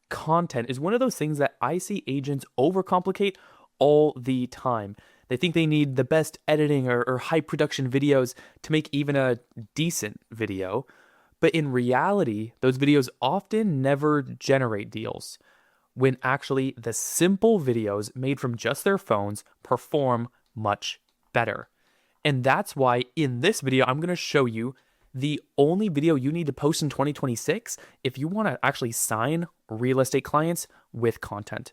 content is one of those things that I see agents overcomplicate all the time. They think they need the best editing or high production videos to make even a decent video. But in reality, those videos often never generate deals when actually the simple videos made from just their phones perform much better. And that's why in this video, I'm going to show you the only video you need to post in 2026 if you want to actually sign real estate clients with content.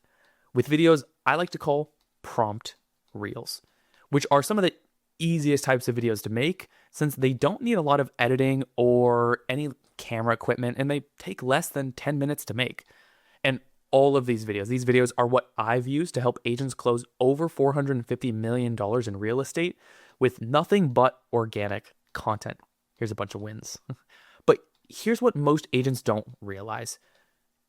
With videos I like to call prompt reels, which are some of the easiest types of videos to make since they don't need a lot of editing or any camera equipment and they take less than 10 minutes to make. And all of these videos are what I've used to help agents close over $450 million in real estate with nothing but organic content. Here's a bunch of wins. But here's what most agents don't realize.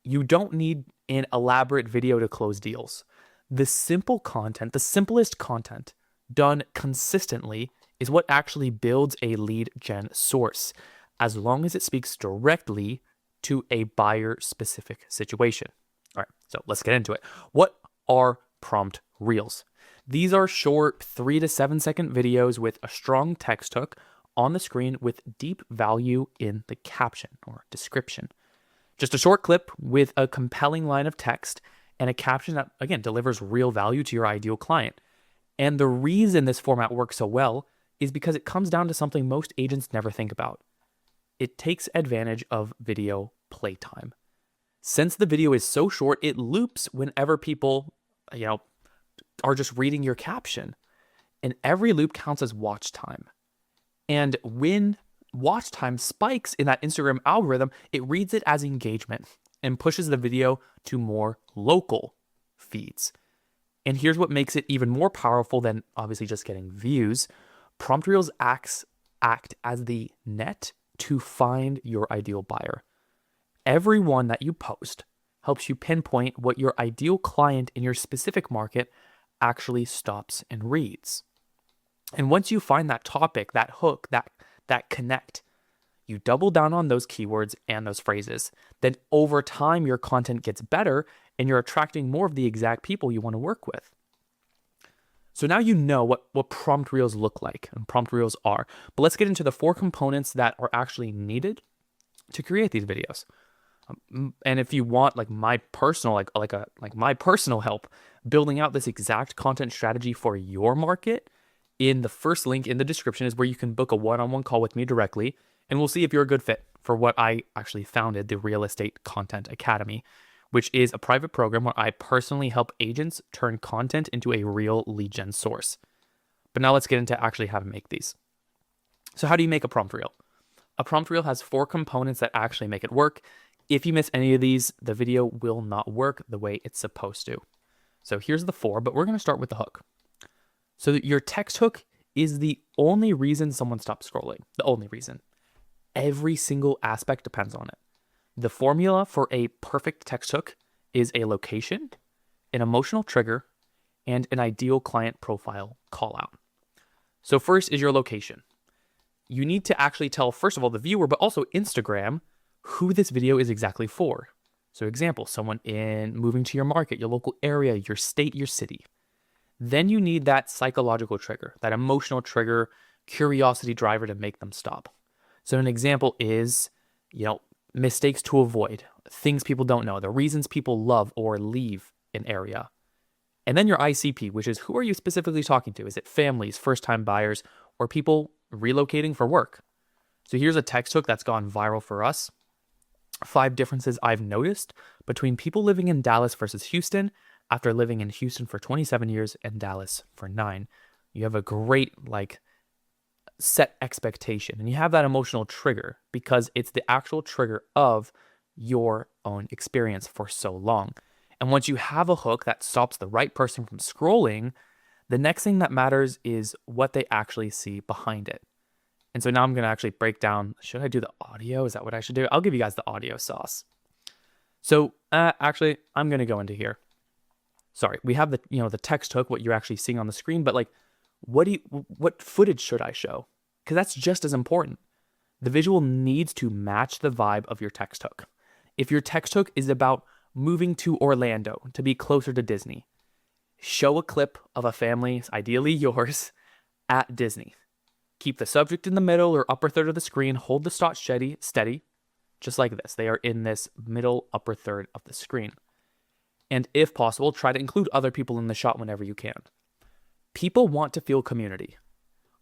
You don't need an elaborate video to close deals. The simple content, the simplest content done consistently is what actually builds a lead gen source, as long as it speaks directly to a buyer specific situation. All right, so let's get into it. What are prompt reels? These are short 3 to 7 second videos with a strong text hook on the screen with deep value in the caption or description. Just a short clip with a compelling line of text and a caption that, again, delivers real value to your ideal client. And the reason this format works so well is because it comes down to something most agents never think about. It takes advantage of video playtime. Since the video is so short, it loops whenever people, are just reading your caption. And every loop counts as watch time. And when watch time spikes in that Instagram algorithm, it reads it as engagement and pushes the video to more local feeds. And here's what makes it even more powerful than obviously just getting views. Prompt reels act as the net to find your ideal buyer. Every one that you post helps you pinpoint what your ideal client in your specific market actually stops and reads. And once you find that topic, that hook, that connect, you double down on those keywords and those phrases. Then over time, your content gets better and you're attracting more of the exact people you want to work with. So now you know what prompt reels look like and prompt reels are. But let's get into the 4 components that are actually needed to create these videos. And if you want my personal help building out this exact content strategy for your market, in the first link in the description is where you can book a one-on-one call with me directly, and we'll see if you're a good fit for what I actually founded, the Real Estate Content Academy, which is a private program where I personally help agents turn content into a real lead gen source. But now let's get into actually how to make these. So how do you make a prompt reel? A prompt reel has 4 components that actually make it work. If you miss any of these, the video will not work the way it's supposed to. So here's the 4, but we're going to start with the hook. So your text hook is the only reason someone stops scrolling. The only reason. Every single aspect depends on it. The formula for a perfect text hook is a location, an emotional trigger, and an ideal client profile call out. So first is your location. You need to actually tell, first of all, the viewer, but also Instagram, who this video is exactly for. So example, someone moving to your market, your local area, your state, your city. Then you need that psychological trigger, that emotional trigger, curiosity driver to make them stop. So an example is, mistakes to avoid, things people don't know, the reasons people love or leave an area. And then your ICP, which is who are you specifically talking to? Is it families, first-time buyers, or people relocating for work? So here's a text hook that's gone viral for us. 5 differences I've noticed between people living in Dallas versus Houston after living in Houston for 27 years and Dallas for 9. You have a great set expectation and you have that emotional trigger because it's the actual trigger of your own experience for so long. And once you have a hook that stops the right person from scrolling, the next thing that matters is what they actually see behind it. And so now I'm going to actually break down, should I do the audio? Is that what I should do? I'll give you guys the audio sauce. So actually, I'm going to go into here. Sorry, we have the text hook, what you're actually seeing on the screen, but what footage should I show? Because that's just as important. The visual needs to match the vibe of your text hook. If your text hook is about moving to Orlando to be closer to Disney. Show a clip of a family, ideally yours, at Disney. Keep the subject in the middle or upper third of the screen. Hold the shot steady, just like this. They are in this middle upper third of the screen. And if possible, try to include other people in the shot whenever you can. People want to feel community.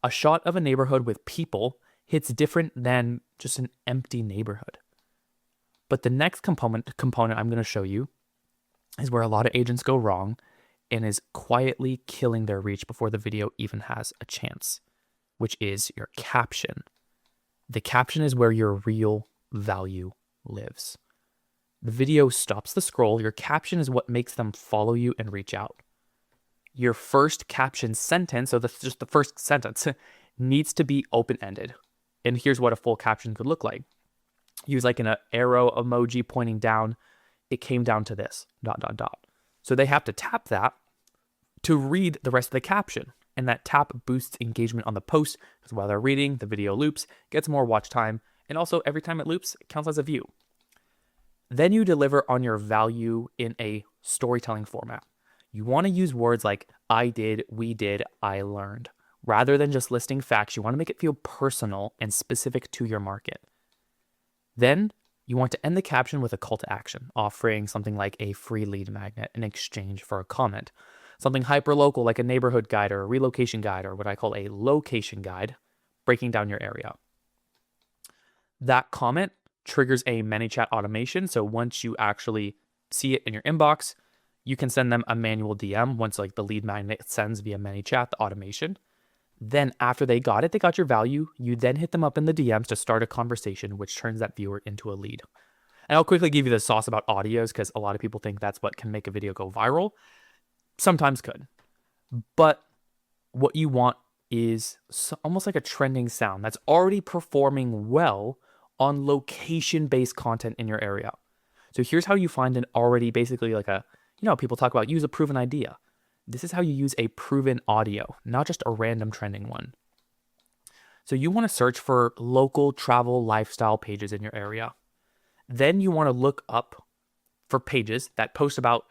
A shot of a neighborhood with people hits different than just an empty neighborhood. But the next component I'm going to show you is where a lot of agents go wrong and is quietly killing their reach before the video even has a chance, which is your caption. The caption is where your real value lives. The video stops the scroll. Your caption is what makes them follow you and reach out. Your first caption sentence, so just the first sentence, needs to be open-ended. And here's what a full caption could look like. Use like an arrow emoji pointing down. It came down to this, ... So they have to tap that to read the rest of the caption. And that tap boosts engagement on the post because while they're reading, the video loops, gets more watch time, and also every time it loops, it counts as a view. Then you deliver on your value in a storytelling format. You want to use words like I did, we did, I learned. Rather than just listing facts, you want to make it feel personal and specific to your market. Then you want to end the caption with a call to action, offering something like a free lead magnet in exchange for a comment. Something hyper-local like a neighborhood guide or a relocation guide or what I call a location guide, breaking down your area. That comment triggers a ManyChat automation. So once you actually see it in your inbox, you can send them a manual DM once like the lead magnet sends via ManyChat, the automation. Then after they got it, they got your value, you then hit them up in the DMs to start a conversation, which turns that viewer into a lead. And I'll quickly give you the sauce about audios because a lot of people think that's what can make a video go viral. Sometimes could. But what you want is almost like a trending sound that's already performing well on location-based content in your area. So here's how you find an already basically like a, people talk about use a proven idea. This is how you use a proven audio, not just a random trending one. So you want to search for local travel lifestyle pages in your area. Then you want to look up for pages that post about,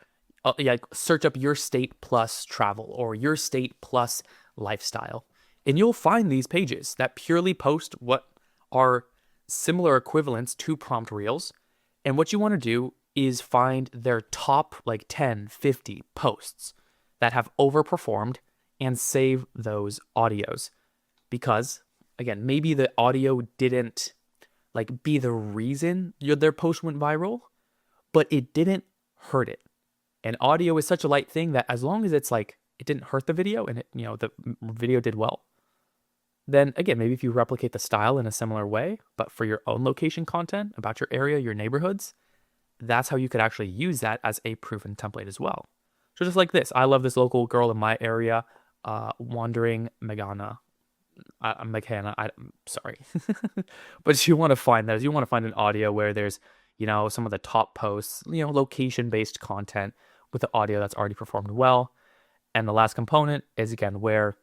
search up your state plus travel or your state plus lifestyle. And you'll find these pages that purely post what are similar equivalents to prompt reels. And what you want to do is find their top 10, 50 posts that have overperformed and save those audios. Because, again, maybe the audio didn't be the reason their post went viral, but it didn't hurt it. And audio is such a light thing that as long as it's it didn't hurt the video and the video did well, then again, maybe if you replicate the style in a similar way, but for your own location content about your area, your neighborhoods, that's how you could actually use that as a proven template as well. So just like this, I love this local girl in my area, Wandering Megana. Sorry. But you want to find those. You want to find an audio where there's, some of the top posts, location-based content with the audio that's already performed well. And the last component is, again, where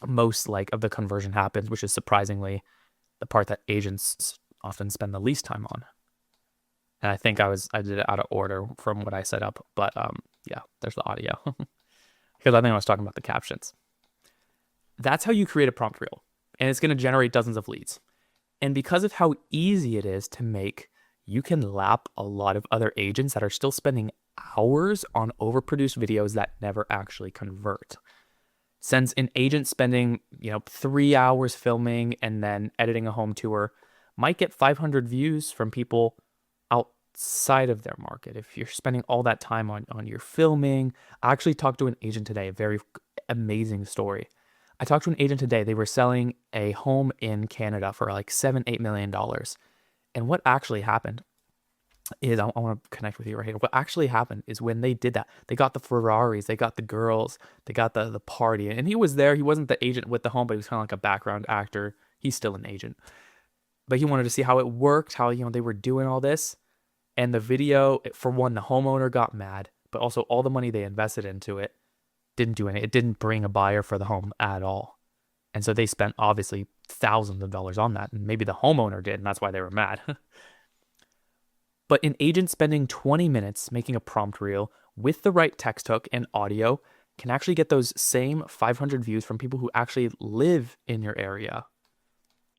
most of the conversion happens, which is surprisingly the part that agents often spend the least time on. And I think I did it out of order from what I set up, but yeah, there's the audio. Because I think I was talking about the captions. That's how you create a prompt reel, and it's going to generate dozens of leads. And because of how easy it is to make, you can lap a lot of other agents that are still spending hours on overproduced videos that never actually convert. Since an agent spending, 3 hours filming and then editing a home tour might get 500 views from people outside of their market. If you're spending all that time on your filming, I actually talked to an agent today, a very amazing story. I talked to an agent today. They were selling a home in Canada for $7-8 million. And what actually happened is, I want to connect with you right here. What actually happened is when they did that, they got the Ferraris, they got the girls, they got the party. And he was there. He wasn't the agent with the home, but he was kind of like a background actor. He's still an agent. But he wanted to see how it worked, how they were doing all this. And the video, for one, the homeowner got mad, but also all the money they invested into it didn't do anything. It didn't bring a buyer for the home at all. And so they spent obviously thousands of dollars on that. And maybe the homeowner did, and that's why they were mad. But an agent spending 20 minutes making a prompt reel with the right text hook and audio can actually get those same 500 views from people who actually live in your area.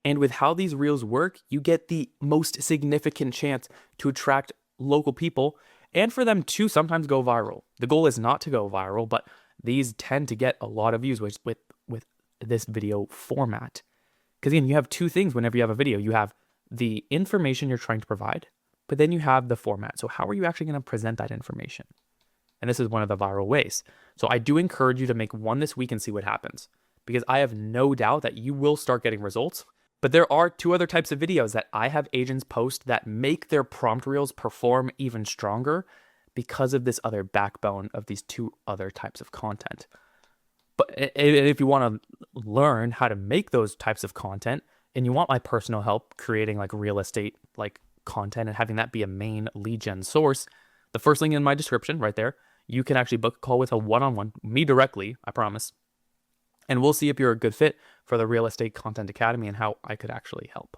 And with how these reels work, you get the most significant chance to attract local people and for them to sometimes go viral. The goal is not to go viral, but these tend to get a lot of views with this video format. Because again, you have two things whenever you have a video. You have the information you're trying to provide, but then you have the format. So how are you actually going to present that information? And this is one of the viral ways. So I do encourage you to make one this week and see what happens, because I have no doubt that you will start getting results. But there are two other types of videos that I have agents post that make their prompt reels perform even stronger because of this other backbone of these two other types of content. But if you want to learn how to make those types of content and you want my personal help creating like real estate like content and having that be a main lead gen source, the first link in my description right there, you can actually book a call with a one-on-one, me directly, I promise. And we'll see if you're a good fit for the Real Estate Content Academy and how I could actually help.